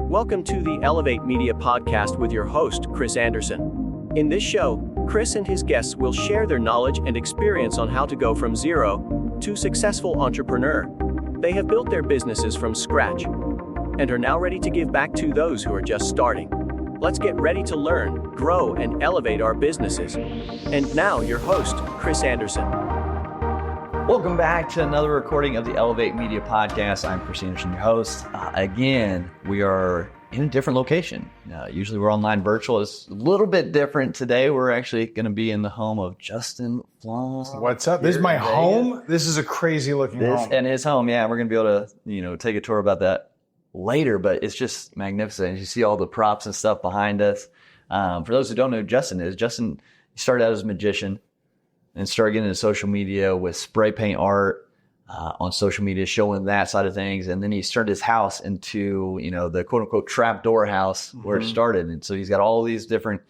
Welcome to the Elevate Media Podcast with your host, Chris Anderson. In this show, Chris and his guests will share their knowledge and experience on how to go from zero to successful entrepreneur. They have built their businesses from scratch and are now ready to give back to those who are just starting. Let's get ready to learn, grow, and elevate our businesses. And now, your host, Chris Anderson. Welcome back to another recording of the Elevate Media Podcast. I'm Chris Anderson, your host. Again, we are in a different location. Usually we're online virtual. It's a little bit different today. We're actually going to be in the home of Justin Flom. What's up? This is my home? This is a crazy looking home. And his home, yeah. We're going to be able to, take a tour about that later, but it's just magnificent. You see all the props and stuff behind us. For those who don't know who Justin started out as a magician and started getting into social media with spray paint art on social media, showing that side of things. And then he turned his house into, the quote unquote trapdoor house where it started. And so he's got all these different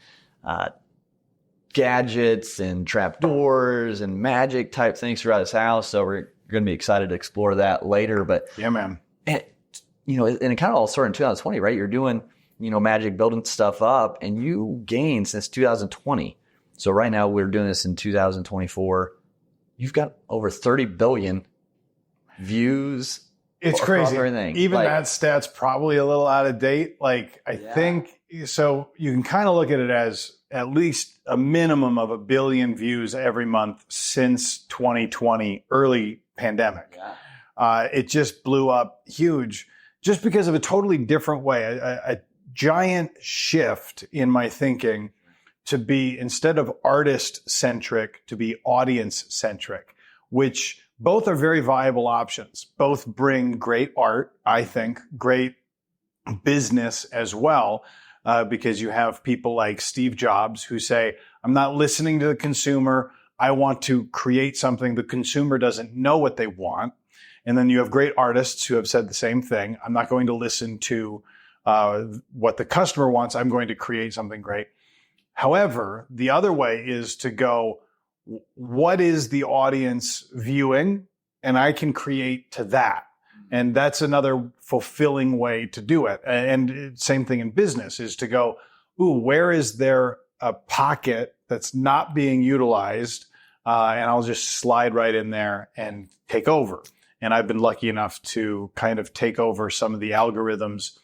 gadgets and trapdoors and magic type things throughout his house. So we're going to be excited to explore that later. But yeah, man. And it kind of all started in 2020, right? You're doing, magic, building stuff up, and you gained since 2020. So right now we're doing this in 2024. You've got over 30 billion views. It's crazy. Even that stat's probably a little out of date. I think, so you can kind of look at it as at least a minimum of 1 billion views every month since 2020, early pandemic. Yeah. It just blew up huge just because of a totally different way, a giant shift in my thinking to be, instead of artist-centric, to be audience-centric, which both are very viable options. Both bring great art, I think, great business as well, because you have people like Steve Jobs who say, I'm not listening to the consumer. I want to create something the consumer doesn't know what they want. And then you have great artists who have said the same thing. I'm not going to listen to what the customer wants. I'm going to create something great. However, the other way is to go, what is the audience viewing? And I can create to that. And that's another fulfilling way to do it. And same thing in business is to go, where is there a pocket that's not being utilized? And I'll just slide right in there and take over. And I've been lucky enough to kind of take over some of the algorithms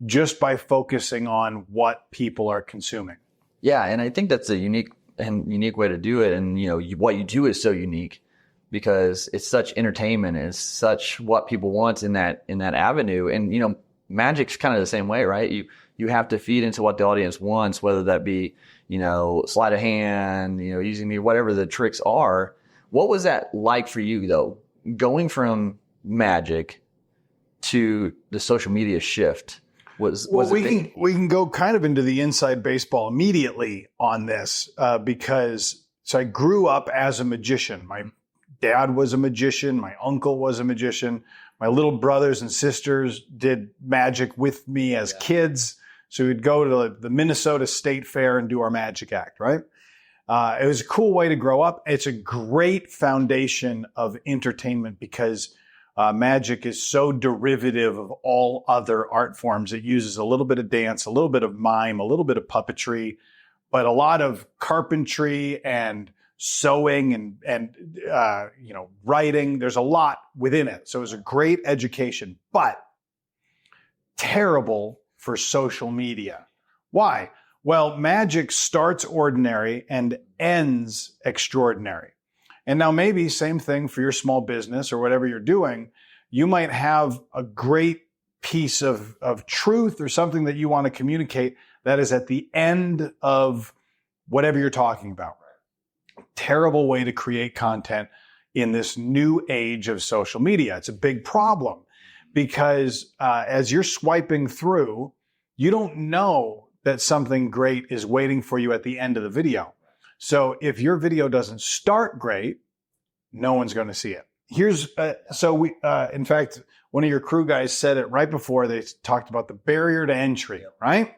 just by focusing on what people are consuming. Yeah, and I think that's a unique way to do it. And, what you do is so unique because it's such entertainment. It's such what people want in that avenue. And, magic's kind of the same way, right? You have to feed into what the audience wants, whether that be, sleight of hand, using whatever the tricks are. What was that like for you, though, going from magic to the social media shift? We can go kind of into the inside baseball immediately on this because I grew up as a magician. My dad was a magician. My uncle was a magician. My little brothers and sisters did magic with me as kids. So we'd go to the Minnesota State Fair and do our magic act, right? It was a cool way to grow up. It's a great foundation of entertainment because magic is so derivative of all other art forms. It uses a little bit of dance, a little bit of mime, a little bit of puppetry, but a lot of carpentry and sewing and writing. There's a lot within it. So it was a great education, but terrible for social media. Why? Well, magic starts ordinary and ends extraordinary. And now maybe same thing for your small business or whatever you're doing. You might have a great piece of truth or something that you want to communicate that is at the end of whatever you're talking about. Terrible way to create content in this new age of social media. It's a big problem because as you're swiping through, you don't know that something great is waiting for you at the end of the video. So if your video doesn't start great, no one's going to see it. In fact, one of your crew guys said it right before they talked about the barrier to entry, right?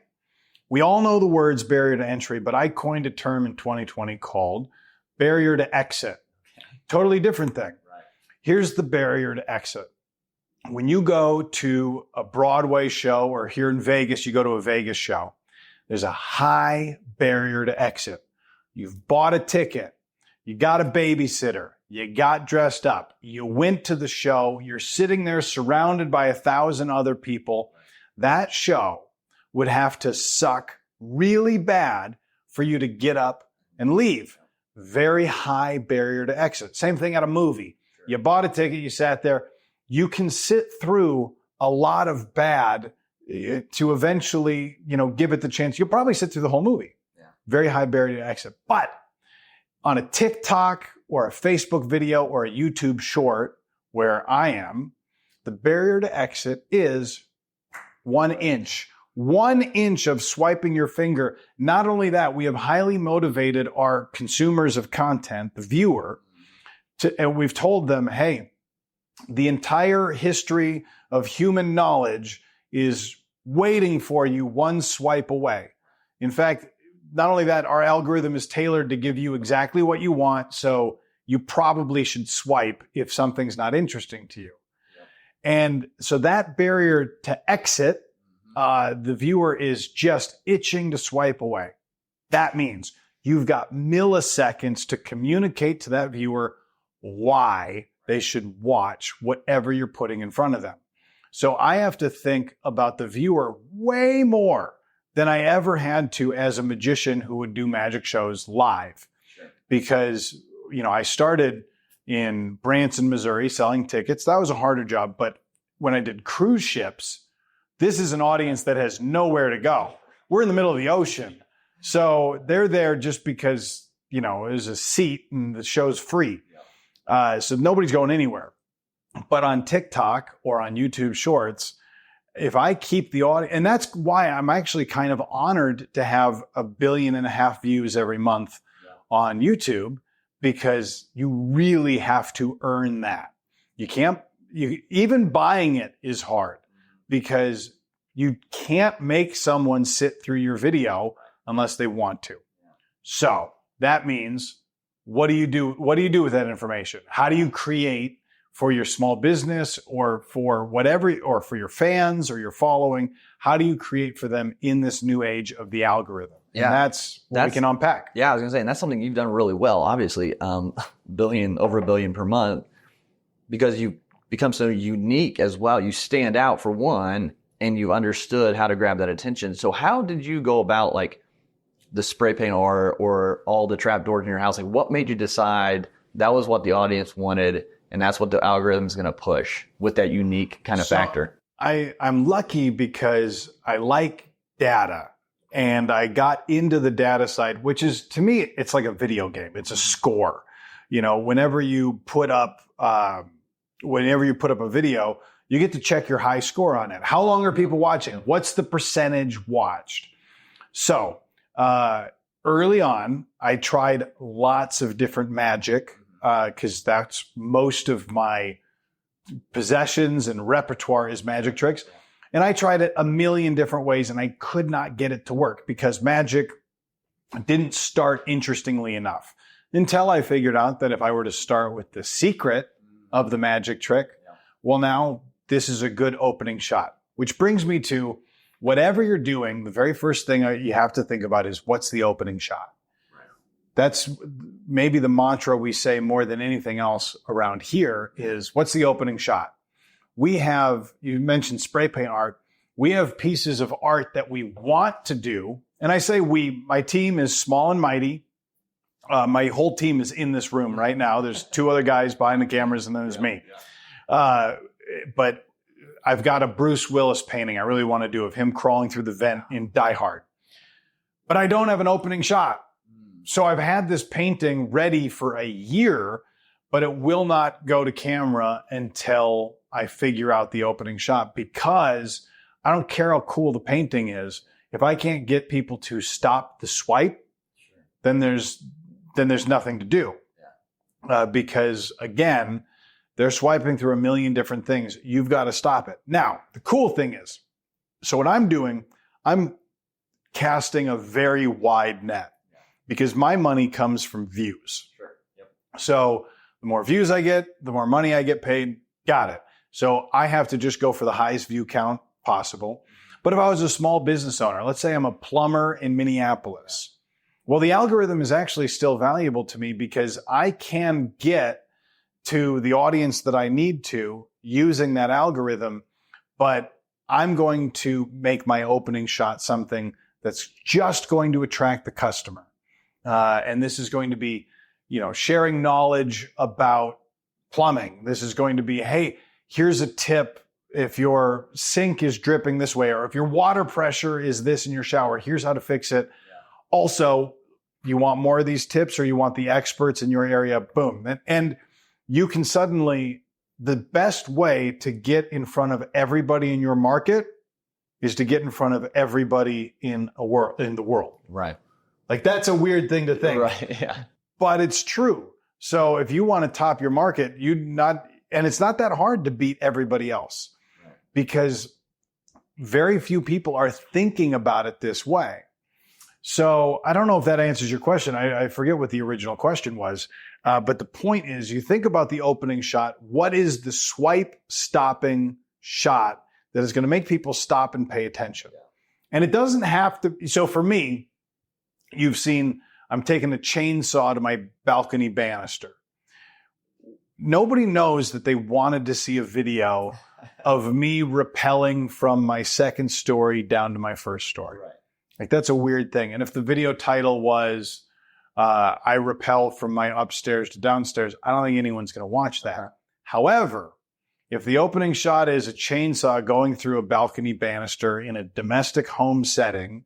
We all know the words barrier to entry, but I coined a term in 2020 called barrier to exit. Totally different thing. Here's the barrier to exit. when you go to a Broadway show, or here in Vegas, you go to a Vegas show, there's a high barrier to exit. You've bought a ticket. You got a babysitter. You got dressed up. You went to the show. You're sitting there surrounded by 1,000 other people. That show would have to suck really bad for you to get up and leave. Very high barrier to exit. Same thing at a movie. You bought a ticket. You sat there. You can sit through a lot of bad to eventually, give it the chance. You'll probably sit through the whole movie. Yeah. Very high barrier to exit. But on a TikTok or a Facebook video or a YouTube short, where I am, the barrier to exit is 1 inch. 1 inch of swiping your finger. Not only that, we have highly motivated our consumers of content, the viewer, and we've told them, hey, the entire history of human knowledge is waiting for you one swipe away. In fact, not only that, our algorithm is tailored to give you exactly what you want, so you probably should swipe if something's not interesting to you. Yep. And so that barrier to exit, the viewer is just itching to swipe away. That means you've got milliseconds to communicate to that viewer why they should watch whatever you're putting in front of them. So I have to think about the viewer way more than I ever had to as a magician who would do magic shows live. Sure. Because, I started in Branson, Missouri selling tickets. That was a harder job. But when I did cruise ships, this is an audience that has nowhere to go. We're in the middle of the ocean. So they're there just because, there's a seat and the show's free. So nobody's going anywhere. But on TikTok or on YouTube Shorts, if I keep the audience, and that's why I'm actually kind of honored to have 1.5 billion views every month on YouTube, because you really have to earn that. Even buying it is hard, because you can't make someone sit through your video unless they want to. So that means, what do you do? What do you do with that information? How do you create for your small business or for whatever, or for your fans or your following? How do you create for them in this new age of the algorithm? Yeah. And that's what we can unpack. Yeah, I was going to say, and that's something you've done really well, obviously, over 1 billion per month, because you become so unique as well. You stand out for one, and you understood how to grab that attention. So how did you go about the spray paint art or all the trap doors in your house? What made you decide that was what the audience wanted, and that's what the algorithm is going to push with that unique kind of factor? I'm lucky because I like data, and I got into the data side, which is, to me, it's like a video game. It's a score. Whenever you put up a video, you get to check your high score on it. How long are people watching? What's the percentage watched? So early on, I tried lots of different magic, because that's most of my possessions and repertoire is magic tricks. And I tried it 1 million different ways, and I could not get it to work because magic didn't start interestingly enough, until I figured out that if I were to start with the secret of the magic trick, well, now this is a good opening shot. Which brings me to, whatever you're doing, the very first thing you have to think about is, what's the opening shot? That's maybe the mantra we say more than anything else around here is, what's the opening shot? You mentioned spray paint art. We have pieces of art that we want to do. And I say my team is small and mighty. My whole team is in this room right now. There's 2 other guys behind the cameras, and then there's me. But I've got a Bruce Willis painting I really want to do of him crawling through the vent in Die Hard. But I don't have an opening shot. So I've had this painting ready for a year, but it will not go to camera until I figure out the opening shot, because I don't care how cool the painting is. If I can't get people to stop the swipe, then there's nothing to do. Because again, they're swiping through 1 million different things. You've got to stop it. Now, the cool thing is, so what I'm doing, I'm casting a very wide net, because my money comes from views. Sure. Yep. So the more views I get, the more money I get paid. Got it. So I have to just go for the highest view count possible. But if I was a small business owner, let's say I'm a plumber in Minneapolis, well, the algorithm is actually still valuable to me because I can get to the audience that I need to using that algorithm, but I'm going to make my opening shot something that's just going to attract the customer. And this is going to be, sharing knowledge about plumbing. This is going to be, hey, here's a tip. If your sink is dripping this way, or if your water pressure is this in your shower, here's how to fix it. Yeah. Also, you want more of these tips or you want the experts in your area? Boom. And you can suddenly, the best way to get in front of everybody in your market is to get in front of everybody in the world. Right. Like that's a weird thing to think. Right. Yeah. But it's true. So if you want to top your market, and it's not that hard to beat everybody else because very few people are thinking about it this way. So I don't know if that answers your question. I forget what the original question was. But the point is, you think about the opening shot. What is the swipe stopping shot that is going to make people stop and pay attention? Yeah. And it doesn't have to. So for me, you've seen, I'm taking a chainsaw to my balcony banister. Nobody knows that they wanted to see a video of me rappelling from my second story down to my first story. Right. Like that's a weird thing. And if the video title was, I rappel from my upstairs to downstairs, I don't think anyone's going to watch that. However, if the opening shot is a chainsaw going through a balcony banister in a domestic home setting,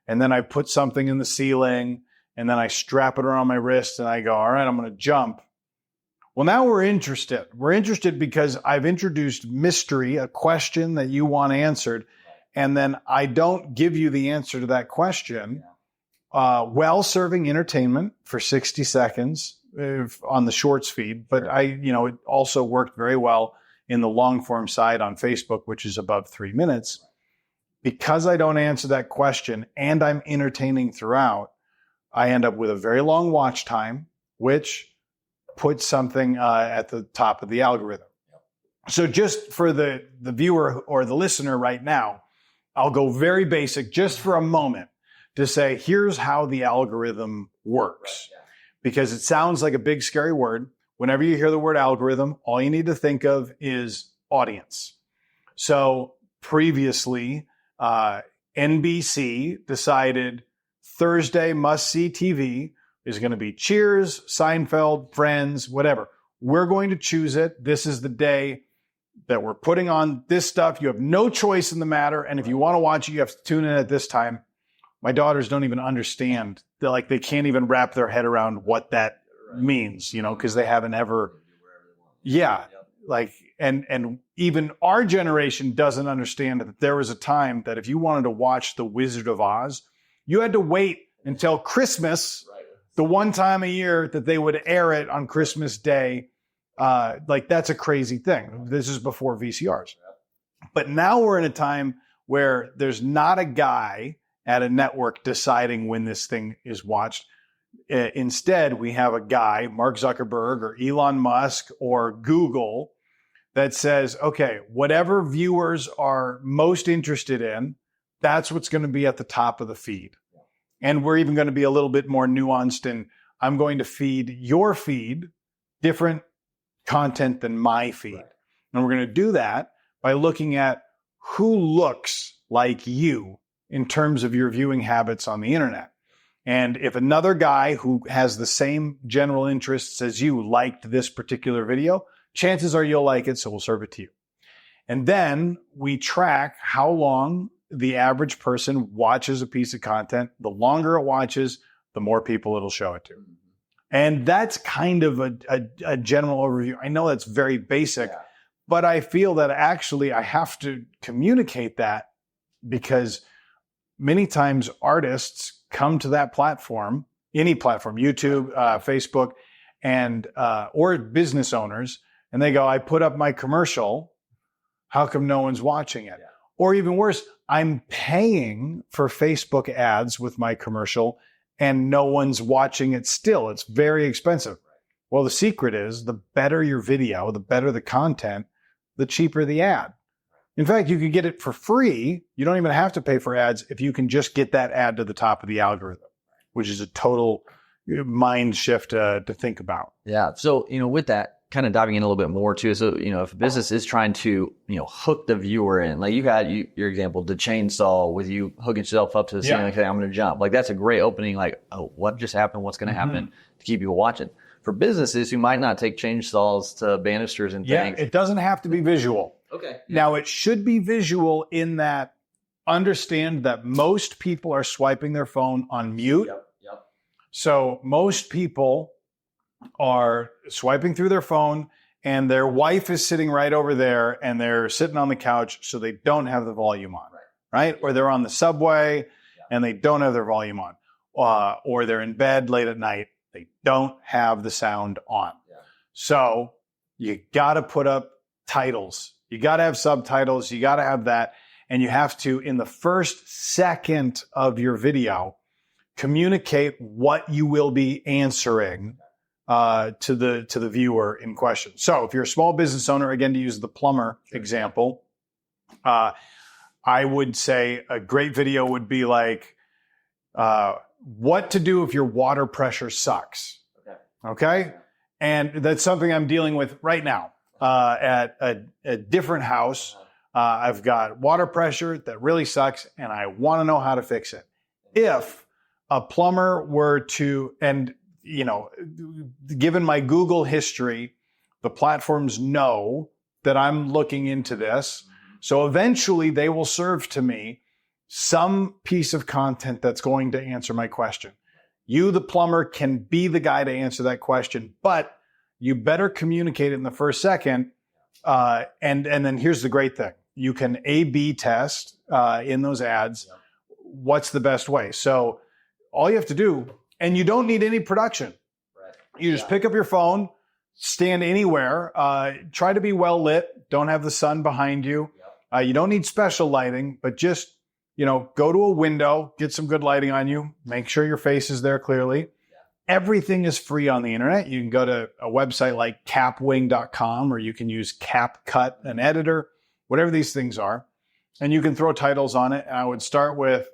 and then I put something in the ceiling, and then I strap it around my wrist, and I go, all right, I'm going to jump. Well, now we're interested. We're interested because I've introduced mystery, a question that you want answered, and then I don't give you the answer to that question while serving entertainment for 60 seconds on the shorts feed. But it also worked very well in the long form side on Facebook, which is above 3 minutes. Because I don't answer that question and I'm entertaining throughout, I end up with a very long watch time, which puts something at the top of the algorithm. So just for the viewer or the listener right now, I'll go very basic just for a moment to say, here's how the algorithm works. Because it sounds like a big, scary word. Whenever you hear the word algorithm, all you need to think of is audience. So previously, NBC decided Thursday must-see TV is going to be Cheers, Seinfeld, Friends, whatever. We're going to choose it. This is the day that we're putting on this stuff. You have no choice in the matter. And if you want to watch it, you have to tune in at this time. My daughters don't even understand. They can't even wrap their head around what that means, because they haven't ever. Yeah. And even our generation doesn't understand that there was a time that if you wanted to watch The Wizard of Oz, you had to wait until Christmas, the one time a year that they would air it on Christmas Day. That's a crazy thing. This is before VCRs. But now we're in a time where there's not a guy at a network deciding when this thing is watched. Instead, we have a guy, Mark Zuckerberg or Elon Musk or Google, that says, okay, whatever viewers are most interested in, that's what's going to be at the top of the feed. And we're even going to be a little bit more nuanced, and I'm going to feed your feed different content than my feed. And we're going to do that by looking at who looks like you in terms of your viewing habits on the internet. And if another guy who has the same general interests as you liked this particular video, chances are you'll like it, so we'll serve it to you. And then we track how long the average person watches a piece of content. The longer it watches, the more people it'll show it to. And that's kind of a general overview. I know that's very basic, but I feel that actually I have to communicate that because many times artists come to that platform, any platform, YouTube, Facebook, and or business owners, and they go, I put up my commercial. How come no one's watching it? Yeah. Or even worse, I'm paying for Facebook ads with my commercial and no one's watching it still. It's very expensive. Well, the secret is the better your video, the better the content, the cheaper the ad. In fact, you could get it for free. You don't even have to pay for ads if you can just get that ad to the top of the algorithm, which is a total mind shift to think about. Yeah. So, with that, kind of diving in a little bit more too. So, if a business is trying to, hook the viewer in, like you had your example, the chainsaw with you hooking yourself up to the ceiling and saying, I'm going to jump. Like that's a great opening. Like, oh, what just happened? What's going to happen to keep people watching? For businesses who might not take chainsaws to banisters and things. Yeah, it doesn't have to be visual. Okay. Now, it should be visual in that understand that most people are swiping their phone on mute. Yep. So most people are swiping through their phone and their wife is sitting right over there and they're sitting on the couch so they don't have the volume on, right? Or they're on the subway and they don't have their volume on. Or they're in bed late at night. They don't have the sound on. Yeah. So you got to put up titles. You got to have subtitles. You got to have that. And you have to, in the first second of your video, communicate what you will be answering to the viewer in question. So if you're a small business owner, again, to use the plumber example, I would say a great video would be like, what to do if your water pressure sucks. Okay? And that's something I'm dealing with right now at a different house. I've got water pressure that really sucks, and I want to know how to fix it. If a plumber were to, and given my Google history, the platforms know that I'm looking into this. So eventually they will serve to me some piece of content that's going to answer my question. You, the plumber, can be the guy to answer that question, but you better communicate it in the first second. And then here's the great thing. You can A/B test in those ads. What's the best way? So all you have to do, and you don't need any production. You just pick up your phone, stand anywhere, try to be well lit, don't have the sun behind you. You don't need special lighting, but just, go to a window, get some good lighting on you, make sure your face is there clearly. Everything is free on the internet. You can go to a website like capwing.com, or you can use CapCut, an editor, whatever these things are, and you can throw titles on it. And I would start with,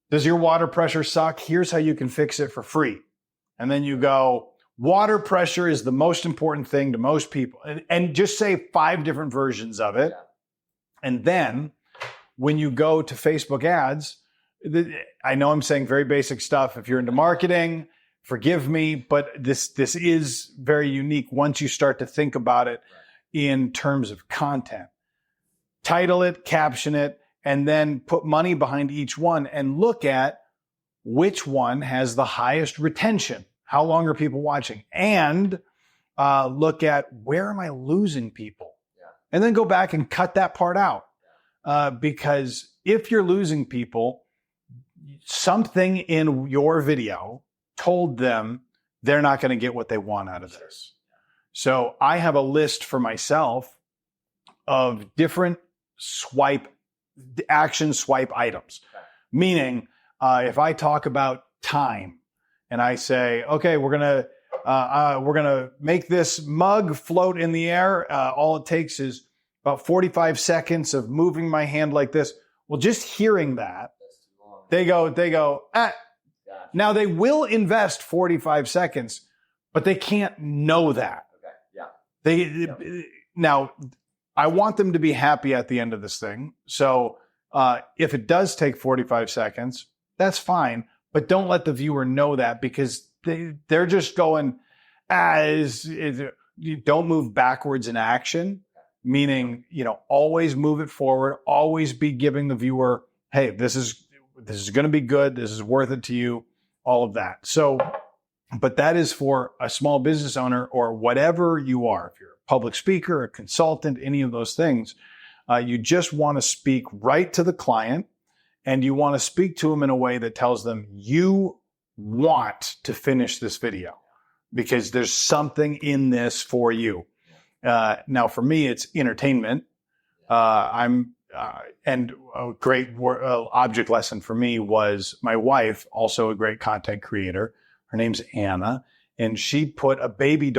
does your water pressure suck? Here's how you can fix it for free. And then you go, water pressure is the most important thing to most people. And just say 5 different versions of it. And then when you go to Facebook ads, I know I'm saying very basic stuff. If you're into marketing, forgive me, but this is very unique once you start to think about it in terms of content. Title it, caption it, and then put money behind each one and look at which one has the highest retention. How long are people watching? And look at, where am I losing people? And then go back and cut that part out. Because if you're losing people, something in your video told them they're not going to get what they want out of this. So I have a list for myself of different action swipe items. Meaning, if I talk about time and I say, okay, we're gonna make this mug float in the air. All it takes is about 45 seconds of moving my hand like this. Well, just hearing that, they go, ah. Now they will invest 45 seconds, but they can't know that. Now, I want them to be happy at the end of this thing. So if it does take 45 seconds, that's fine. But don't let the viewer know that, because they're just going, you don't move backwards in action, meaning, always move it forward, always be giving the viewer, hey, this is going to be good. This is worth it to you, all of that. So, but that is for a small business owner or whatever you are. If you're a public speaker, a consultant, any of those things, you just want to speak right to the client, and you want to speak to them in a way that tells them you want to finish this video because there's something in this for you. Now, for me, it's entertainment. And a great object lesson for me was my wife, also a great content creator. Her name's Anna, and she put a big baby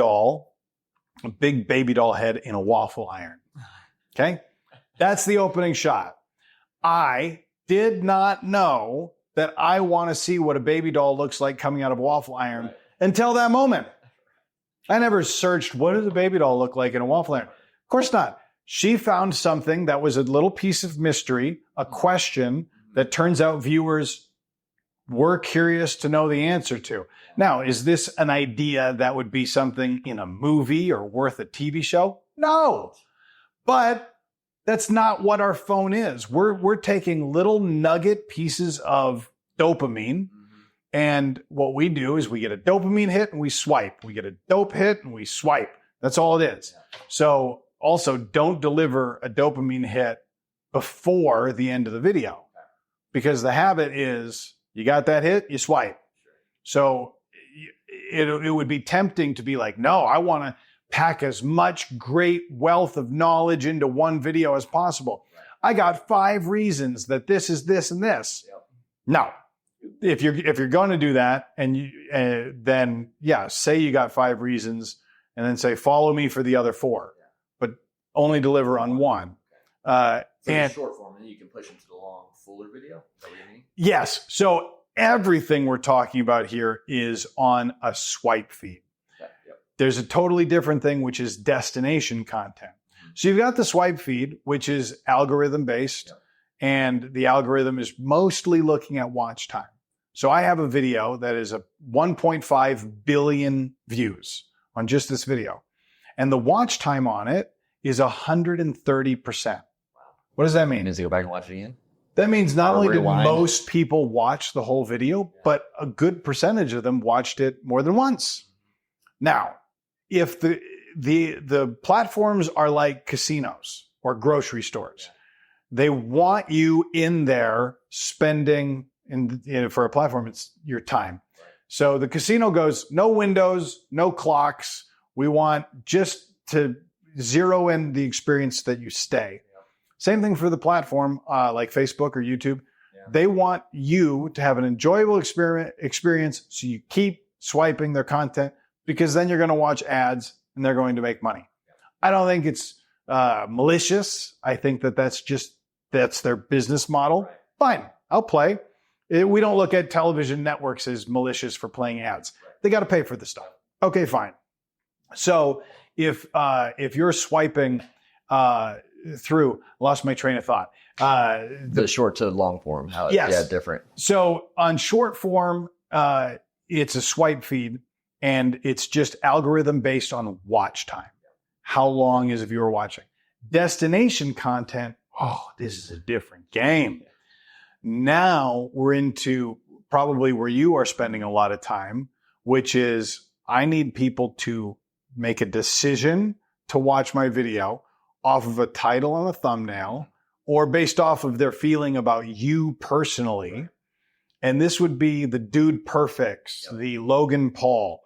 doll head in a waffle iron. Okay? That's the opening shot. I did not know that I want to see what a baby doll looks like coming out of a waffle iron until that moment. I never searched, what does a baby doll look like in a waffle iron? Of course not. She found something that was a little piece of mystery, a question that turns out viewers were curious to know the answer to. Now, is this an idea that would be something in a movie or worth a TV show? No. But that's not what our phone is. We're taking little nugget pieces of dopamine, and what we do is we get a dopamine hit and we swipe. We get a dope hit and we swipe. That's all it is. So also, don't deliver a dopamine hit before the end of the video, because the habit is you got that hit, you swipe. So it would be tempting to be like, no, I want to pack as much great wealth of knowledge into one video as possible. I got 5 reasons that this is this and this. No. If you're going to do that, and then say you got 5 reasons, and then say follow me for the other 4, but only deliver on one. And short form, and then you can push into the long, fuller video. Is that what you mean? Yes. So everything we're talking about here is on a swipe feed. There's a totally different thing, which is destination content. So you've got the swipe feed, which is algorithm based, and the algorithm is mostly looking at watch time. So I have a video that is a 1.5 billion views on just this video, and the watch time on it is 130%. What does that mean? Does he go back and watch it again? That means not only did most people watch the whole video, but a good percentage of them watched it more than once. Now, if the platforms are like casinos or grocery stores, they want you in there spending, for a platform, it's your time. So the casino goes, no windows, no clocks. We want just to zero in the experience that you stay. Same thing for the platform like Facebook or YouTube. They want you to have an enjoyable experience, so you keep swiping their content, because then you're going to watch ads and they're going to make money. I don't think it's malicious. I think that's their business model. Fine, I'll play. We don't look at television networks as malicious for playing ads. They got to pay for the stuff. Okay, fine. So if you're swiping through, lost my train of thought. The short to long form, different. So on short form, it's a swipe feed, and it's just algorithm based on watch time. How long is a viewer watching? Destination content, this is a different game. Now we're into probably where you are spending a lot of time, which is I need people to make a decision to watch my video off of a title and a thumbnail, or based off of their feeling about you personally. And this would be the Dude Perfects, the Logan Paul.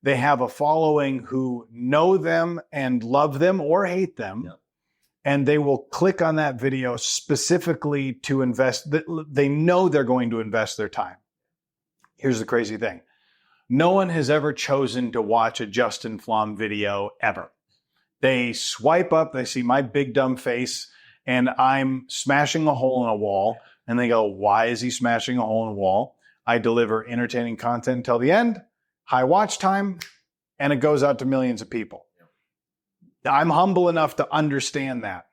They have a following who know them and love them or hate them. And they will click on that video specifically to invest. They know they're going to invest their time. Here's the crazy thing. No one has ever chosen to watch a Justin Flom video ever. They swipe up, they see my big dumb face, and I'm smashing a hole in a wall. And they go, why is he smashing a hole in a wall? I deliver entertaining content until the end, high watch time, and it goes out to millions of people. I'm humble enough to understand that.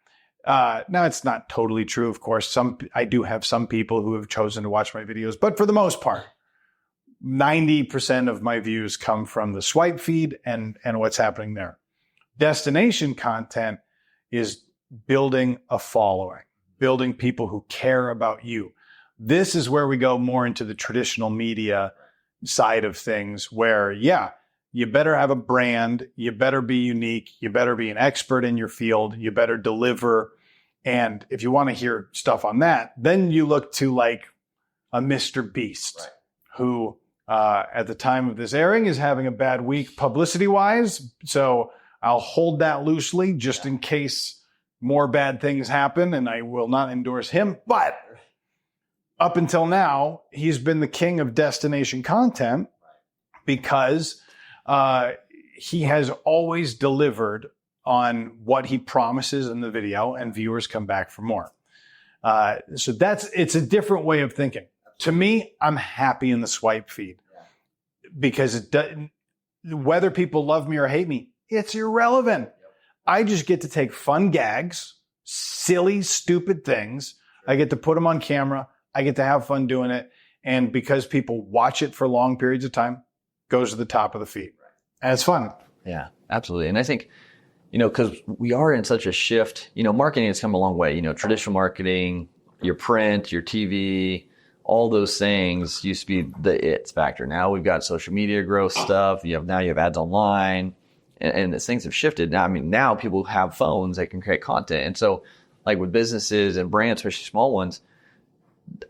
Now, it's not totally true, of course. I do have some people who have chosen to watch my videos, but for the most part, 90% of my views come from the swipe feed and what's happening there. Destination content is building a following, building people who care about you. This is where we go more into the traditional media side of things, where, you better have a brand, you better be unique, you better be an expert in your field, you better deliver. And if you want to hear stuff on that, then you look to like a Mr. Beast, who at the time of this airing is having a bad week publicity-wise. So I'll hold that loosely just in case more bad things happen, and I will not endorse him. But up until now, he's been the king of destination content because he has always delivered on what he promises in the video, and viewers come back for more. So it's a different way of thinking. To me, I'm happy in the swipe feed because it doesn't, whether people love me or hate me, it's irrelevant. I just get to take fun gags, silly, stupid things. I get to put them on camera. I get to have fun doing it. And because people watch it for long periods of time, goes to the top of the feed. And it's fun. Yeah, absolutely. And I think, because we are in such a shift, marketing has come a long way. Traditional marketing, your print, your TV, all those things used to be the it factor. Now we've got social media growth stuff. Now you have ads online, and as things have shifted. Now people have phones that can create content. And so like with businesses and brands, especially small ones,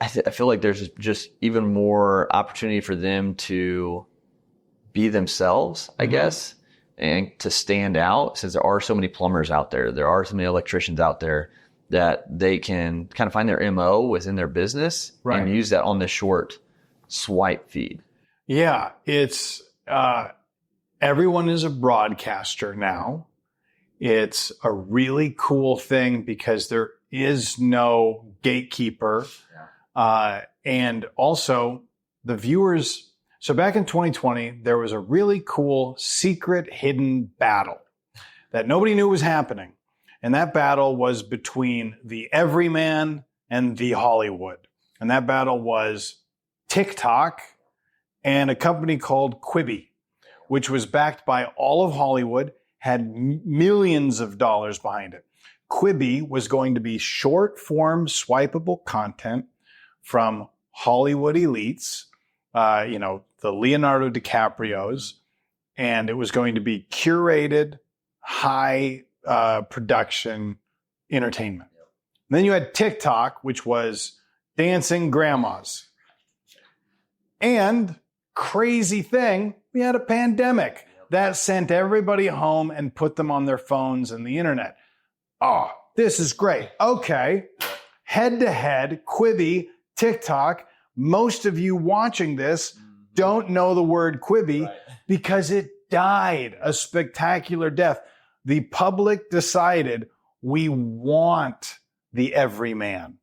I feel like there's just even more opportunity for them to be themselves, I guess, and to stand out, since there are so many plumbers out there. There are so many electricians out there that they can kind of find their MO within their business and use that on the short swipe feed. Yeah, it's everyone is a broadcaster now. It's a really cool thing because there is no gatekeeper. And also the viewers. So back in 2020, there was a really cool secret hidden battle that nobody knew was happening. And that battle was between the everyman and the Hollywood. And that battle was TikTok and a company called Quibi, which was backed by all of Hollywood, had millions of dollars behind it. Quibi was going to be short form swipeable content from Hollywood elites, the Leonardo DiCaprios, and it was going to be curated, high production entertainment. And then you had TikTok, which was dancing grandmas. And crazy thing, we had a pandemic that sent everybody home and put them on their phones and the internet. Oh, this is great. Okay. Head to head, Quibi, TikTok. Most of you watching this don't know the word Quibi because it died a spectacular death. The public decided we want the everyman.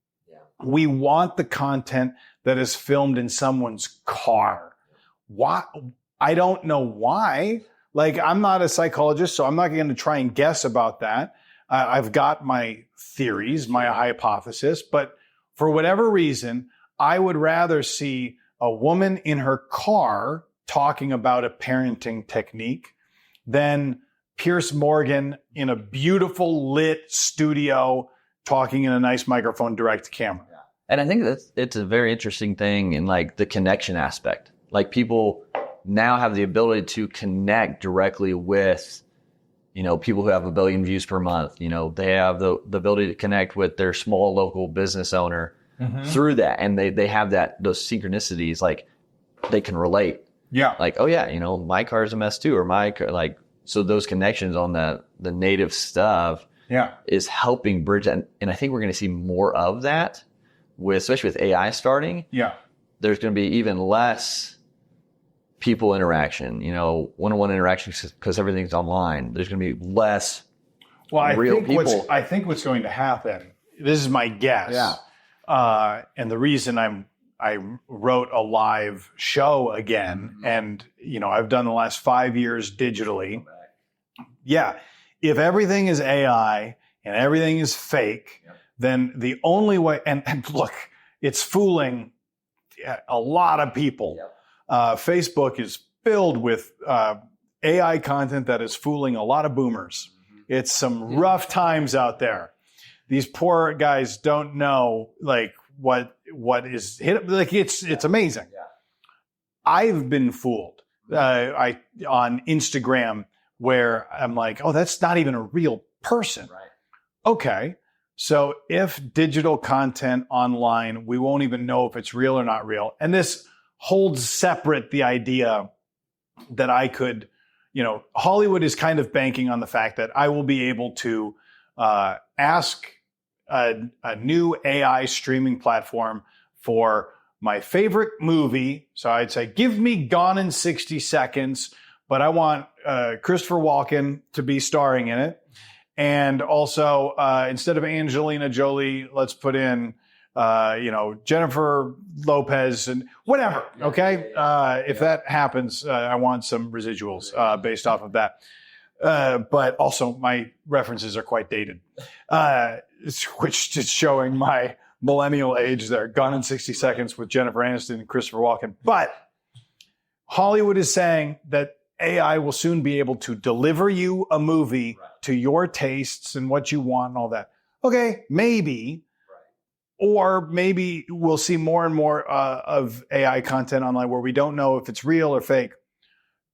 We want the content that is filmed in someone's car. Why? I don't know why. Like, I'm not a psychologist, so I'm not going to try and guess about that. I've got my theories, my hypothesis, but for whatever reason, I would rather see a woman in her car talking about a parenting technique than Pierce Morgan in a beautiful lit studio talking in a nice microphone direct to camera. And I think it's a very interesting thing in like the connection aspect. Like people now have the ability to connect directly with, people who have 1 billion views per month. They have the ability to connect with their small local business owner through that. And they have those synchronicities, like they can relate. Yeah. Like, oh yeah, my car's a mess too, or my car, like, so those connections on the native stuff is helping bridge that. And I think we're going to see more of that especially with AI starting. Yeah. There's going to be even less people interaction, one-on-one interactions because everything's online. There's going to be less real people. I think what's going to happen, this is my guess. Yeah. And the reason I wrote a live show again, and I've done the last 5 years digitally. Yeah. If everything is AI and everything is fake, then the only way, and look, it's fooling a lot of people. Facebook is filled with AI content that is fooling a lot of boomers. It's some rough times out there. These poor guys don't know like what is hit. Like it's amazing. I've been fooled on Instagram where I'm like, oh, that's not even a real person. Okay. So if digital content online, we won't even know if it's real or not real. And this holds separate the idea that I could, Hollywood is kind of banking on the fact that I will be able to ask a new AI streaming platform for my favorite movie. So I'd say, give me Gone in 60 Seconds, but I want Christopher Walken to be starring in it. And also, instead of Angelina Jolie, let's put in, Jennifer Lopez and whatever. Okay. If that happens, I want some residuals based off of that. But also my references are quite dated, which is showing my millennial age there. Gone in 60 Seconds with Jennifer Aniston and Christopher Walken. But Hollywood is saying that AI will soon be able to deliver you a movie to your tastes and what you want and all that. Okay, maybe. Or maybe we'll see more and more of AI content online where we don't know if it's real or fake.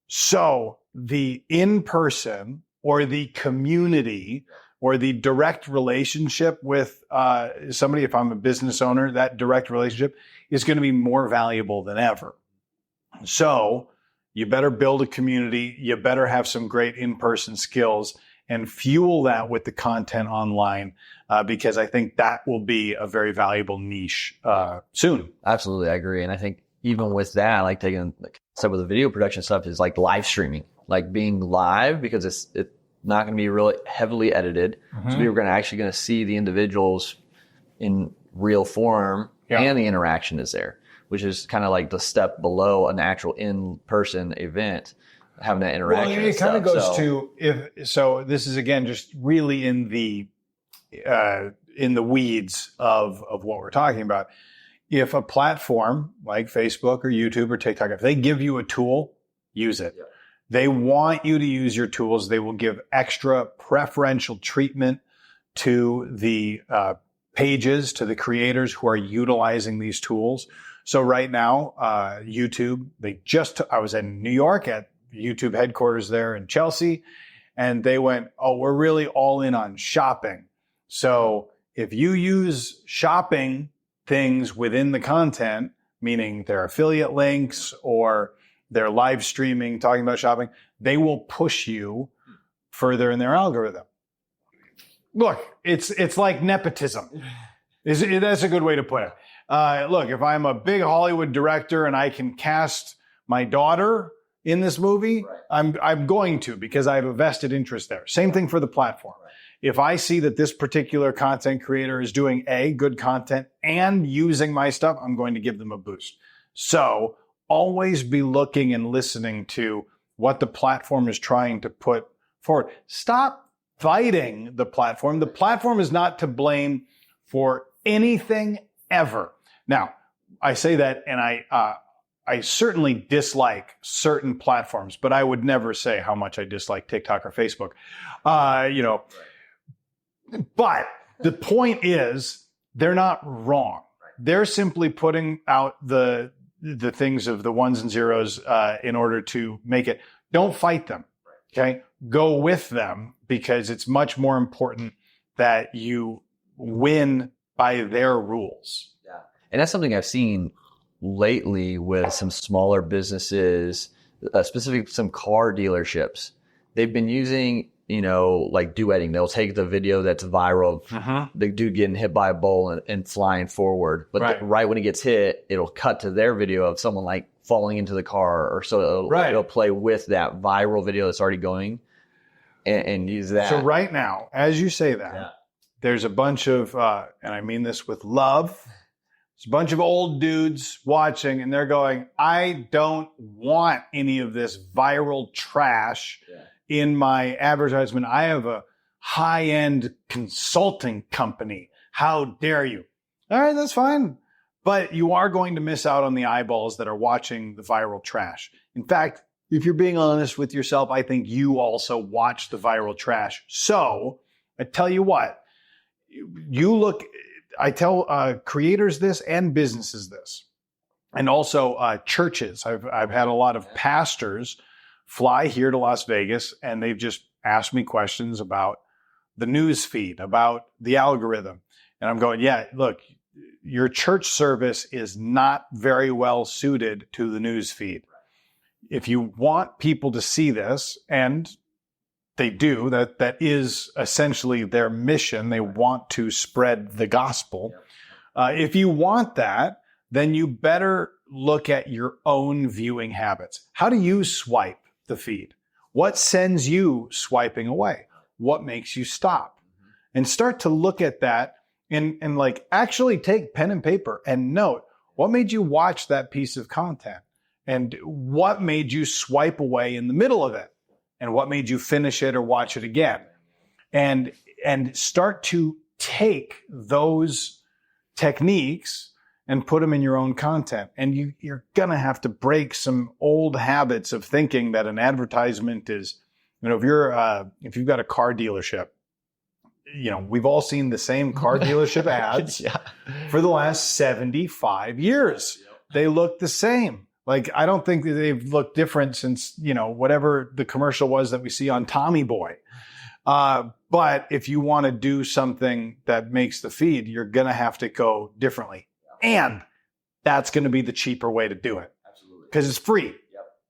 So the in-person or the community or the direct relationship with somebody, if I'm a business owner, that direct relationship is going to be more valuable than ever. So you better build a community. You better have some great in-person skills and fuel that with the content online because I think that will be a very valuable niche soon. Absolutely, I agree. And I think even with that, like taking some of the video production stuff is like live streaming, like being live because it's not going to be really heavily edited. Mm-hmm. So we're actually going to see the individuals in real form and the interaction is there, which is kind of like the step below an actual in-person event, having that interaction. Well, it kind of goes to so this is again just really in the weeds of what we're talking about. If a platform like Facebook or YouTube or TikTok, if they give you a tool, use it. Yeah. They want you to use your tools. They will give extra preferential treatment to the pages, to the creators who are utilizing these tools. So right now, YouTube, I was in New York at YouTube headquarters there in Chelsea, and they went, we're really all in on shopping. So if you use shopping things within the content, meaning their affiliate links or their live streaming, talking about shopping, they will push you further in their algorithm. Look, it's like nepotism. That's a good way to put it. Look, if I'm a big Hollywood director and I can cast my daughter in this movie, I'm going to because I have a vested interest there. Same thing for the platform. If I see that this particular content creator is doing good content and using my stuff, I'm going to give them a boost. So always be looking and listening to what the platform is trying to put forward. Stop fighting the platform. The platform is not to blame for anything ever. Now, I say that and I certainly dislike certain platforms, but I would never say how much I dislike TikTok or Facebook. But the point is, they're not wrong. They're simply putting out the things of the ones and zeros in order to make it. Don't fight them. Okay, go with them because it's much more important that you win by their rules. Yeah, and that's something I've seen lately with some smaller businesses, specifically some car dealerships. They've been using, like duetting. They'll take the video that's viral of the dude getting hit by a bull and flying forward. But right when he gets hit, it'll cut to their video of someone like falling into the car or so. It'll play with that viral video that's already going and use that. So right now, as you say that, there's a bunch of, and I mean this with love, there's a bunch of old dudes watching and they're going, I don't want any of this viral trash in my advertisement. I have a high-end consulting company. How dare you? All right, that's fine. But you are going to miss out on the eyeballs that are watching the viral trash. In fact, if you're being honest with yourself, I think you also watch the viral trash. So I tell you what, I tell creators this and businesses this, and also churches. I've had a lot of pastors fly here to Las Vegas, and they've just asked me questions about the news feed, about the algorithm. And I'm going, look, your church service is not very well suited to the news feed. If you want people to see this, and they do, that is essentially their mission. They want to spread the gospel. If you want that, then you better look at your own viewing habits. How do you swipe the feed? What sends you swiping away? what makes you stop? And start to look at that and like actually take pen and paper and note what made you watch that piece of content and what made you swipe away in the middle of it and what made you finish it or watch it again. And start to take those techniques and put them in your own content. And you're going to have to break some old habits of thinking that an advertisement is, if you've got a car dealership, we've all seen the same car dealership ads for the last 75 years. They look the same. Like, I don't think that they've looked different since, whatever the commercial was that we see on Tommy Boy. But if you want to do something that makes the feed, you're going to have to go differently. And that's going to be the cheaper way to do it. Absolutely. Because it's free.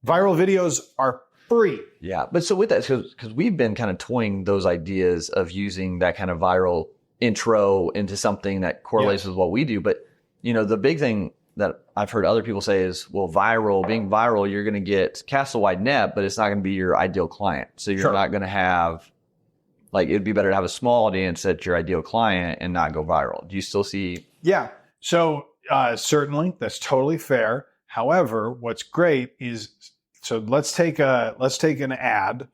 Viral videos are free. Yeah. But so with that, because we've been kind of toying those ideas of using that kind of viral intro into something that correlates with what we do. But, the big thing that I've heard other people say is, well, being viral, you're going to get cast a wide net, but it's not going to be your ideal client. So you're not going to have, like, it'd be better to have a small audience at your ideal client and not go viral. Do you still see? Yeah. So certainly that's totally fair. However, what's great is, so let's take an ad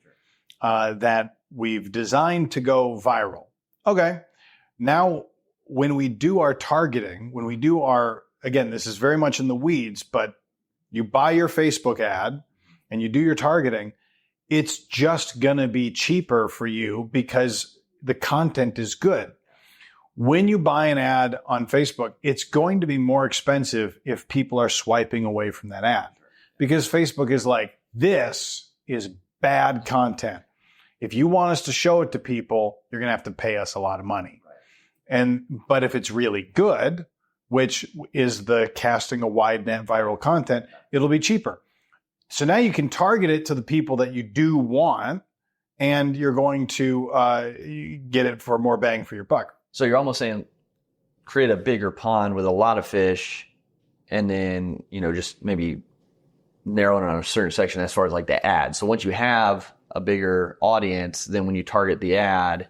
that we've designed to go viral. Okay. Now, when we do our targeting, again, this is very much in the weeds, but you buy your Facebook ad and you do your targeting, it's just going to be cheaper for you because the content is good. When you buy an ad on Facebook, it's going to be more expensive if people are swiping away from that ad because Facebook is like, this is bad content. If you want us to show it to people, you're going to have to pay us a lot of money. But if it's really good, which is the casting a wide net viral content, it'll be cheaper. So now you can target it to the people that you do want, and you're going to get it for more bang for your buck. So you're almost saying create a bigger pond with a lot of fish, and then, just maybe narrow it on a certain section as far as like the ad. So once you have a bigger audience, then when you target the ad,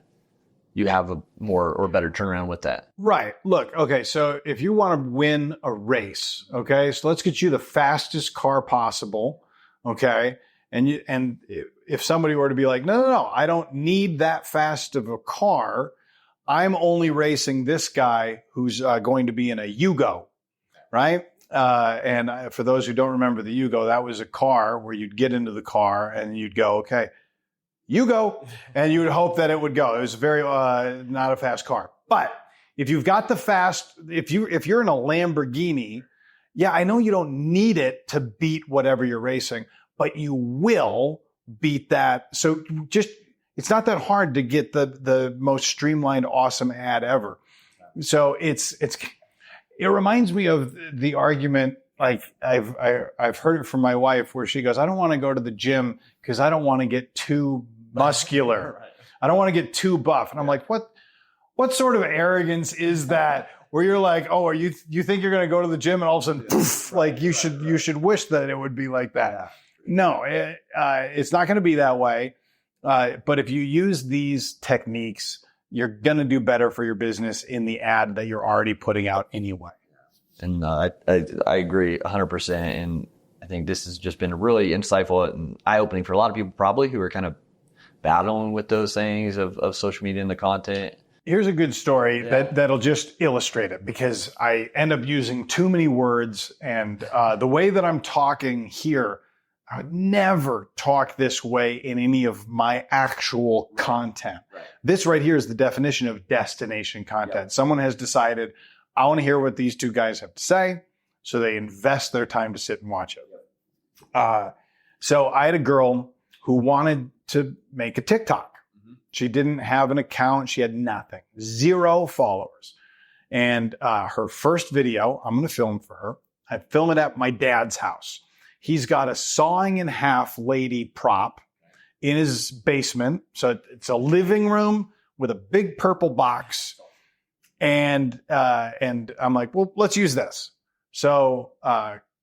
you have a more or better turnaround with that. Right. Look, okay, so if you want to win a race, okay, so let's get you the fastest car possible, okay? And if somebody were to be like, no, I don't need that fast of a car. I'm only racing this guy who's going to be in a Yugo, right? And for those who don't remember the Yugo, that was a car where you'd get into the car and you'd go, okay, you go, and you would hope that it would go. It was very not a fast car. But if you've got the fast, if you're in a Lamborghini, yeah, I know you don't need it to beat whatever you're racing, but you will beat that. So it's not that hard to get the most streamlined, awesome ad ever. So it reminds me of the argument. Like I've heard it from my wife where she goes, I don't want to go to the gym because I don't want to get too muscular. I don't want to get too buff. And I'm like, what sort of arrogance is that where you're like, oh, you think you're going to go to the gym and all of a sudden, poof, like you should wish that it would be like that. Yeah. No, it's not going to be that way. But if you use these techniques, you're going to do better for your business in the ad that you're already putting out anyway. And I agree 100%. And I think this has just been really insightful and eye-opening for a lot of people probably who are kind of battling with those things of social media and the content. Here's a good story that'll just illustrate it because I end up using too many words. And the way that I'm talking here, I would never talk this way in any of my actual content. Right. This right here is the definition of destination content. Yep. Someone has decided, I want to hear what these two guys have to say. So they invest their time to sit and watch it. So I had a girl who wanted to make a TikTok. Mm-hmm. She didn't have an account. She had nothing, 0 followers. And her first video, I'm going to film for her. I film it at my dad's house. He's got a sawing in half lady prop in his basement. So it's a living room with a big purple box. And I'm like, well, let's use this. So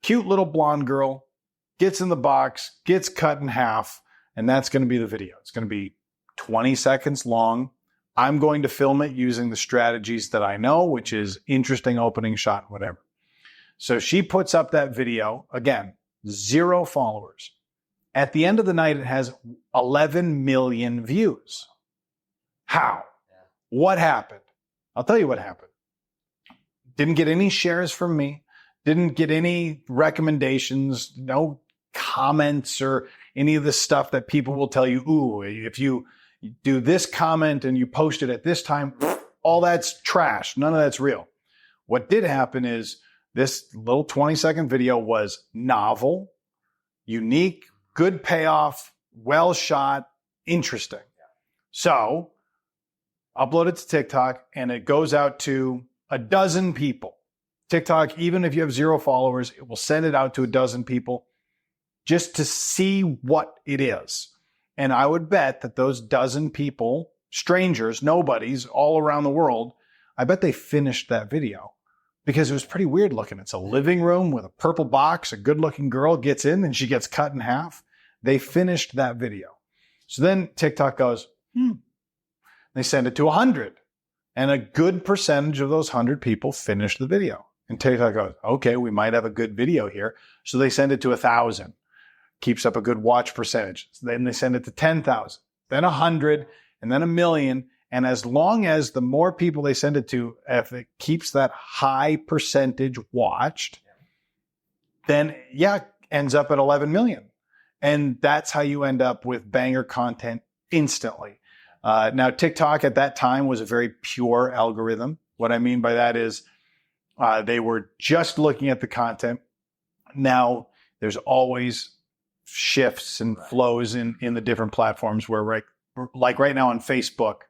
cute little blonde girl gets in the box, gets cut in half, and that's going to be the video. It's going to be 20 seconds long. I'm going to film it using the strategies that I know, which is interesting opening shot, whatever. So she puts up that video. Again, 0 followers. At the end of the night, it has 11 million views. How? What happened? I'll tell you what happened. Didn't get any shares from me. Didn't get any recommendations, no comments or any of the stuff that people will tell you, ooh, if you do this comment and you post it at this time, all that's trash. None of that's real. What did happen is this little 20-second video was novel, unique, good payoff, well shot, interesting. So upload it to TikTok and it goes out to a dozen people. TikTok, even if you have 0 followers, it will send it out to a dozen people just to see what it is. And I would bet that those dozen people, strangers, nobodies all around the world, I bet they finished that video because it was pretty weird looking. It's a living room with a purple box. A good-looking girl gets in and she gets cut in half. They finished that video. So then TikTok goes, They send it to 100. And a good percentage of those 100 people finish the video. And TikTok goes, okay, we might have a good video here. So they send it to 1,000. Keeps up a good watch percentage. So then they send it to 10,000, then 100, and then 1,000,000. And as long as the more people they send it to, if it keeps that high percentage watched, then ends up at 11 million. And that's how you end up with banger content instantly. Now, TikTok at that time was a very pure algorithm. What I mean by that is they were just looking at the content. Now, there's always shifts and flows in the different platforms where, like right now on Facebook,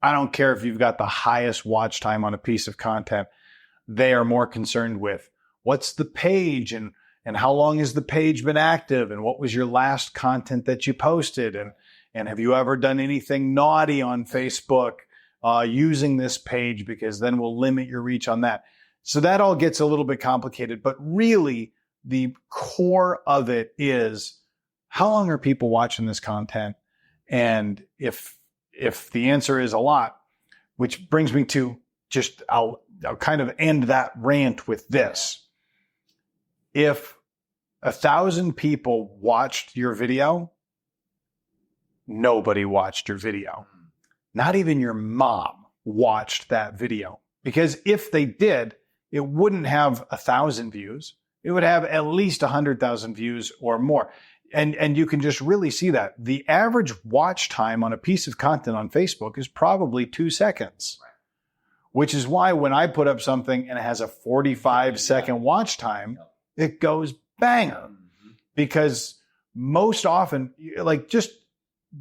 I don't care if you've got the highest watch time on a piece of content. They are more concerned with what's the page and how long has the page been active and what was your last content that you posted and have you ever done anything naughty on Facebook using this page, because then we'll limit your reach on that. So that all gets a little bit complicated, but really the core of it is how long are people watching this content? And if the answer is a lot, which brings me to just, I'll kind of end that rant with this. If 1,000 people watched your video, nobody watched your video. Not even your mom watched that video. Because if they did, it wouldn't have 1,000 views. It would have at least 100,000 views or more. And you can just really see that. The average watch time on a piece of content on Facebook is probably 2 seconds. Which is why when I put up something and it has a 45-second watch time, it goes banger. Because most often, just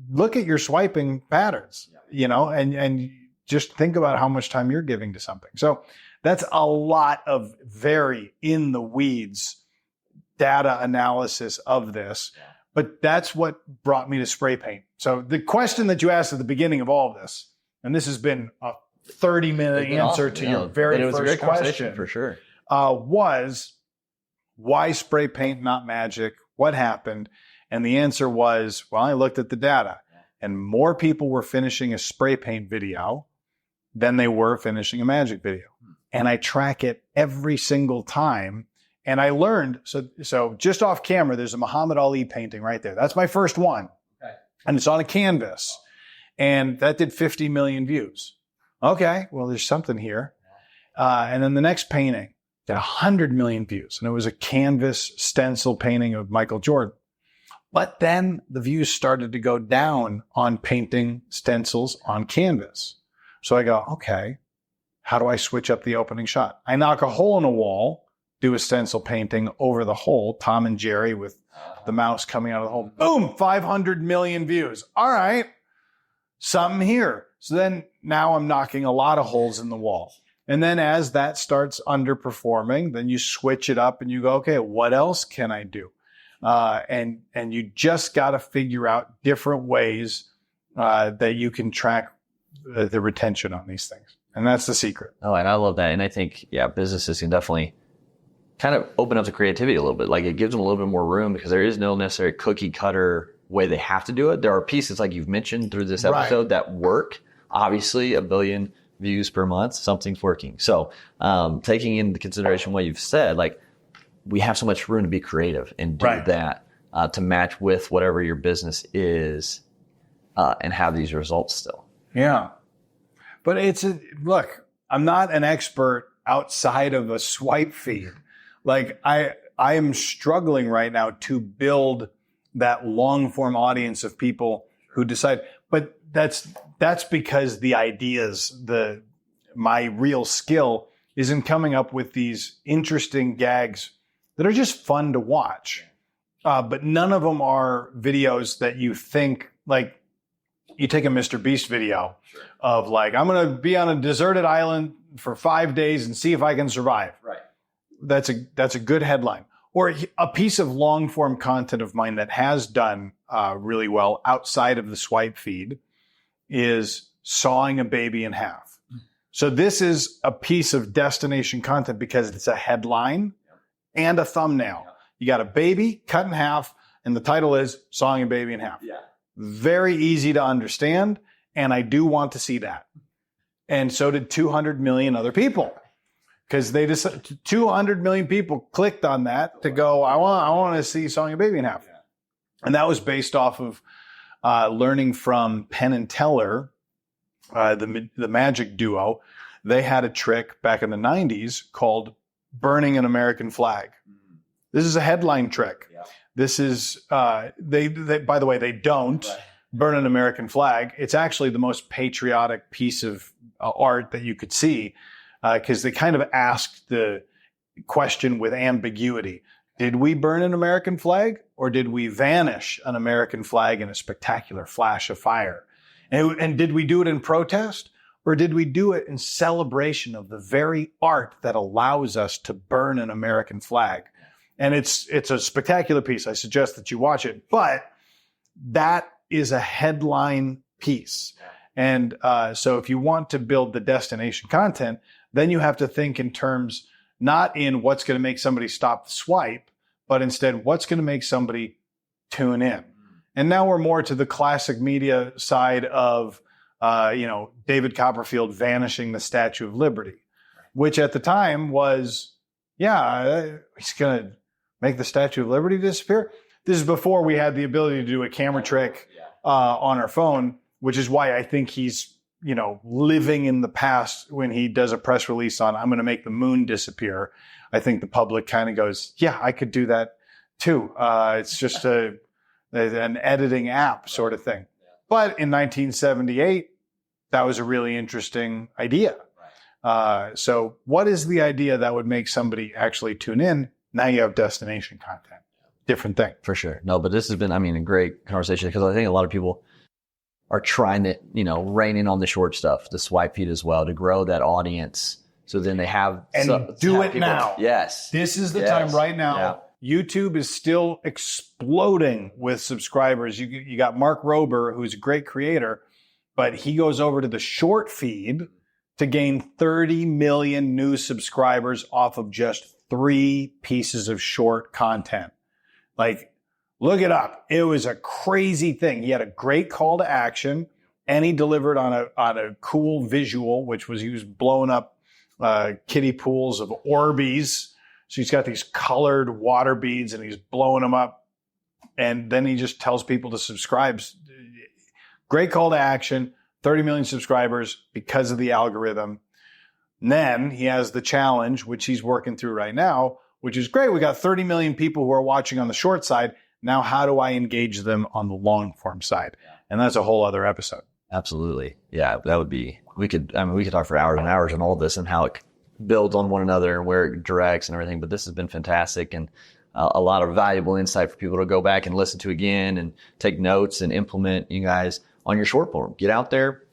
look at your swiping patterns, and just think about how much time you're giving to something. So that's a lot of very in the weeds data analysis of this, but that's what brought me to spray paint. So the question that you asked at the beginning of all of this, and this has been a 30-minute answer to your very first question for sure, was why spray paint, not magic? What happened? And the answer was, well, I looked at the data and more people were finishing a spray paint video than they were finishing a magic video. And I track it every single time. And I learned, so just off camera, there's a Muhammad Ali painting right there. That's my first one. Okay. And it's on a canvas. And that did 50 million views. Okay, well, there's something here. And then the next painting did 100 million views. And it was a canvas stencil painting of Michael Jordan. But then the views started to go down on painting stencils on canvas. So I go, okay, how do I switch up the opening shot? I knock a hole in a wall, do a stencil painting over the hole, Tom and Jerry with the mouse coming out of the hole. Boom, 500 million views. All right, something here. So then now I'm knocking a lot of holes in the wall. And then as that starts underperforming, then you switch it up and you go, okay, what else can I do? And you just got to figure out different ways that you can track the retention on these things. And that's the secret. Oh, and I love that. And I think, businesses can definitely kind of open up the creativity a little bit. Like it gives them a little bit more room because there is no necessary cookie cutter way they have to do it. There are pieces like you've mentioned through this episode that work. Obviously, 1 billion views per month, something's working. So taking into consideration what you've said, like we have so much room to be creative and do that to match with whatever your business is and have these results still. Yeah. But look, I'm not an expert outside of a swipe feed. Like I am struggling right now to build that long form audience of people who decide, but that's because the ideas, my real skill is in coming up with these interesting gags that are just fun to watch. But none of them are videos that you think, like, you take a Mr. Beast video of like, I'm going to be on a deserted island for 5 days and see if I can survive. Right. That's a good headline. Or a piece of long form content of mine that has done really well outside of the swipe feed is sawing a baby in half. So this is a piece of destination content because it's a headline and a thumbnail. You got a baby cut in half, and the title is Sawing a Baby in Half. Yeah. Very easy to understand, and I do want to see that. And so did 200 million other people, because 200 million people clicked on that to go, I want to see Sawing a Baby in Half. Yeah. And that was based off of learning from Penn and Teller, the magic duo. They had a trick back in the 90s called burning an American flag. This is a headline trick. Yeah. This is, they by the way, they don't burn an American flag. It's actually the most patriotic piece of art that you could see, because they kind of asked the question with ambiguity. Did we burn an American flag, or did we vanish an American flag in a spectacular flash of fire? And did we do it in protest, or did we do it in celebration of the very art that allows us to burn an American flag? And it's a spectacular piece. I suggest that you watch it. But that is a headline piece. And so if you want to build the destination content, then you have to think in terms, not in what's going to make somebody stop the swipe, but instead what's going to make somebody tune in. And now we're more to the classic media side of, David Copperfield vanishing the Statue of Liberty, which at the time was, he's going to make the Statue of Liberty disappear. This is before we had the ability to do a camera trick on our phone, which is why I think he's, living in the past when he does a press release on, I'm going to make the moon disappear. I think the public kind of goes, yeah, I could do that too. It's just an editing app sort of thing. But in 1978, that was a really interesting idea. So what is the idea that would make somebody actually tune in? Now you have destination content. Different thing. For sure. No, but this has been, a great conversation, because I think a lot of people are trying to, rein in on the short stuff, the swipe feed as well, to grow that audience. So then they have... And do it now. Yes. This is the time right now. Yeah. YouTube is still exploding with subscribers. You got Mark Rober, who's a great creator, but he goes over to the short feed to gain 30 million new subscribers off of just 3 pieces of short content. Like, look it up. It was a crazy thing. He had a great call to action, and he delivered on a cool visual, which was he was blowing up kiddie pools of Orbeez. So he's got these colored water beads, and he's blowing them up. And then he just tells people to subscribe. Great call to action. 30 million subscribers because of the algorithm. And then he has the challenge, which he's working through right now, which is great. We got 30 million people who are watching on the short side. Now, how do I engage them on the long form side? And that's a whole other episode. Absolutely. Yeah, that would be, we could talk for hours and hours on all this and how it builds on one another and where it directs and everything. But this has been fantastic, and a lot of valuable insight for people to go back and listen to again and take notes and implement, you guys, on your short form. Get out there.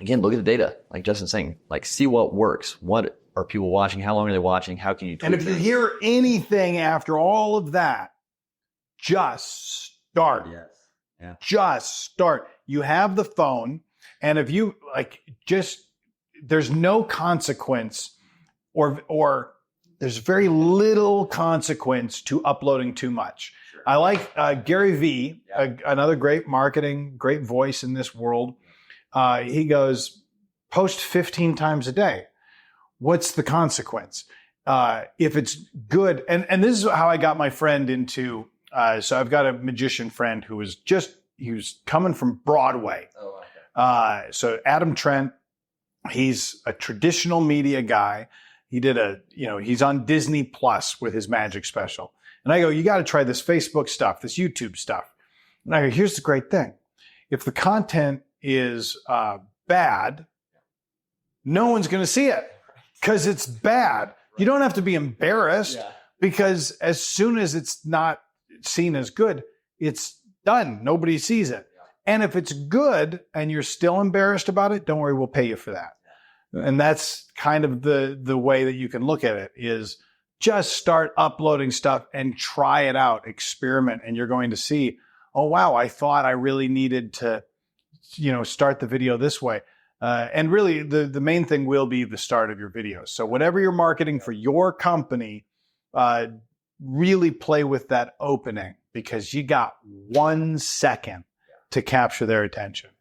Again, look at the data, like Justin's saying, like see what works. What are people watching? How long are they watching? How can you tweak And if you hear anything after all of that, just start. Yes. Yeah. Just start. You have the phone, and if you there's no consequence or there's very little consequence to uploading too much. Sure. I like Gary Vee, another great marketing, great voice in this world. He goes, post 15 times a day. What's the consequence? If it's good, and this is how I got my friend into, so I've got a magician friend who was he was coming from Broadway. Oh, okay. So Adam Trent, he's a traditional media guy. He did he's on Disney Plus with his magic special. And I go, you got to try this Facebook stuff, this YouTube stuff. And I go, here's the great thing. If the content is bad, no one's going to see it because it's bad. You don't have to be embarrassed because as soon as it's not seen as good, it's done. Nobody sees it. And if it's good and you're still embarrassed about it, don't worry, we'll pay you for that. And that's kind of the way that you can look at it is just start uploading stuff and try it out, experiment. And you're going to see, oh, wow, I thought I really needed to, start the video this way. And really the main thing will be the start of your videos. So whatever you're marketing for your company, really play with that opening because you got 1 second to capture their attention.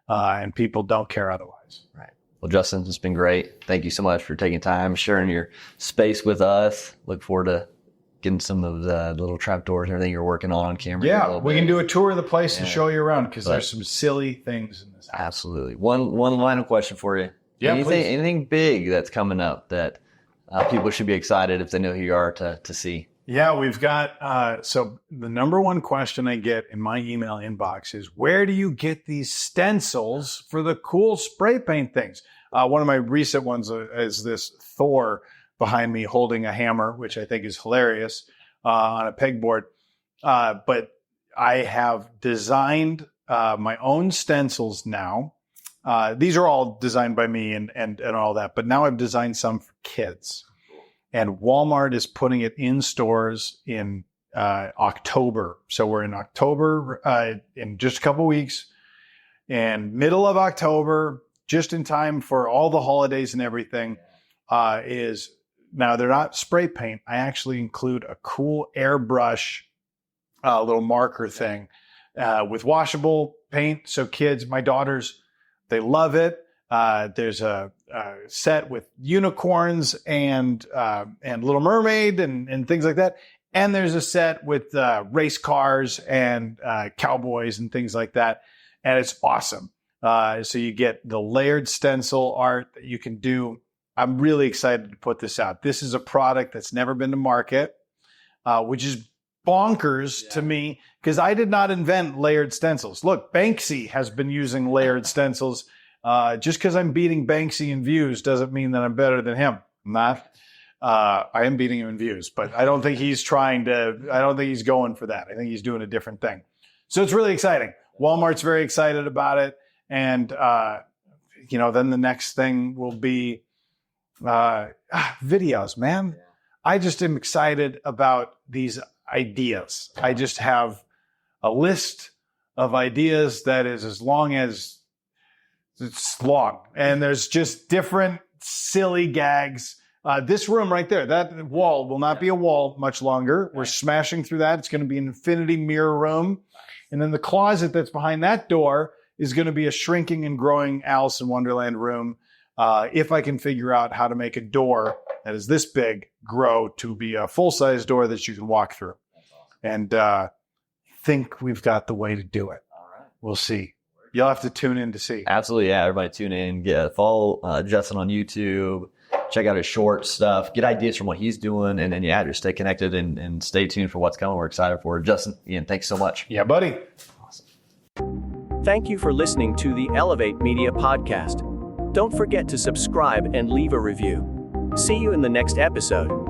And people don't care otherwise. Right. Well, Justin, it's been great. Thank you so much for taking time, sharing your space with us. Look forward to getting some of the little trapdoors and everything you're working on camera. Yeah, we can do a tour of the place and show you around because there's some silly things in this house. Absolutely. One final question for you. Yeah, anything big that's coming up that people should be excited if they know who you are to see? Yeah, we've got, so the number one question I get in my email inbox is, where do you get these stencils for the cool spray paint things? One of my recent ones is this Thor behind me holding a hammer, which I think is hilarious, on a pegboard. But I have designed my own stencils now. These are all designed by me and all that, but now I've designed some for kids. And Walmart is putting it in stores in October. So we're in October in just a couple weeks. And middle of October, just in time for all the holidays and everything, is now they're not spray paint. I actually include a cool airbrush little marker thing with washable paint. So kids, my daughters, they love it. There's a set with unicorns and Little Mermaid and things like that. And there's a set with race cars and cowboys and things like that. And it's awesome. So you get the layered stencil art that you can do. I'm really excited to put this out. This is a product that's never been to market, which is bonkers to me because I did not invent layered stencils. Look, Banksy has been using layered stencils. Just because I'm beating Banksy in views doesn't mean that I'm better than him. I'm not. I am beating him in views, but I don't think he's going for that. I think he's doing a different thing. So it's really exciting. Walmart's very excited about it. And, then the next thing will be, videos, man. I just am excited about these ideas. I just have a list of ideas that is as long as it's long, and there's just different silly gags. This room right there, that wall will not be a wall much longer. We're smashing through that. It's going to be an infinity mirror room. And then the closet that's behind that door is going to be a shrinking and growing Alice in Wonderland room. If I can figure out how to make a door that is this big grow to be a full-size door that you can walk through. And I think we've got the way to do it. All right. We'll see. You'll have to tune in to see. Absolutely, yeah. Everybody tune in. Follow Justin on YouTube. Check out his short stuff. Get ideas from what he's doing. And then, just stay connected and stay tuned for what's coming. We're excited for it. Justin, Ian, thanks so much. Yeah, buddy. Awesome. Thank you for listening to the Elevate Media Podcast. Don't forget to subscribe and leave a review. See you in the next episode.